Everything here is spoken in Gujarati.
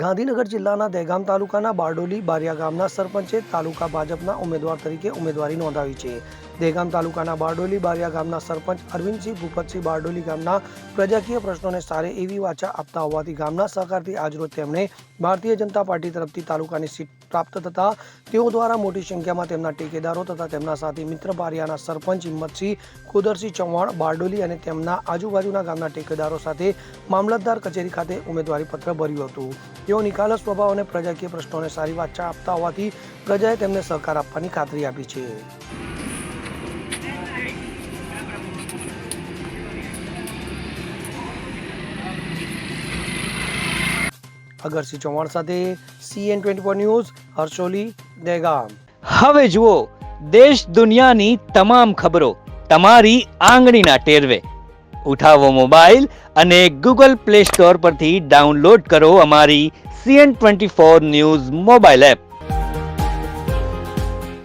ગાંધીનગર જિલ્લાના દહેગામ તાલુકાના બારડોલી બારિયા ગામના સરપંચે તાલુકા ભાજપના ઉમેદવાર તરીકે ઉમેદવારી નોંધાવી છે. દહેગામ તાલુકાના બારડોલી બારિયા ગામના સરપંચ અરવિંદસિંહ ભૂપતસિંહ બારડોલી ગામના પ્રજાકીય પ્રશ્નોને સારે એવી વાચા આપતા હોવાથી ગામના સહકારથી આજરોજ તેમણે ભારતીય જનતા પાર્ટી તરફથી તાલુકાની સીટ પ્રાપ્ત થતા તેઓ દ્વારા મોટી સંખ્યામાં તેમના ટેકેદારો તથા તેમના સાથી મિત્ર બારિયાના સરપંચ હિંમતસિંહ ખોદરસિંહ ચૌહાણ બારડોલી અને તેમના આજુબાજુના ગામના ટેકેદારો સાથે મામલતદાર કચેરી ખાતે ઉમેદવારી પત્ર ભર્યું હતું. તેઓ નિખાલસ સ્વભાવ અને પ્રજાકીય પ્રશ્નોને સારી વાચા આપતા હોવાથી પ્રજાએ તેમને સહકાર આપવાની ખાતરી આપી છે. અગરસિંહ ચૌહાણ સાથે CN24 ન્યૂઝ, હર્ષોલી, દહેગામ. હવે જુઓ દેશ દુનિયાની તમામ ખબરો તમારી આંગળીના ટેરવે. ઉઠાવો મોબાઈલ અને Google Play Store પરથી ડાઉનલોડ કરો અમારી CN24 ન્યૂઝ મોબાઈલ એપ.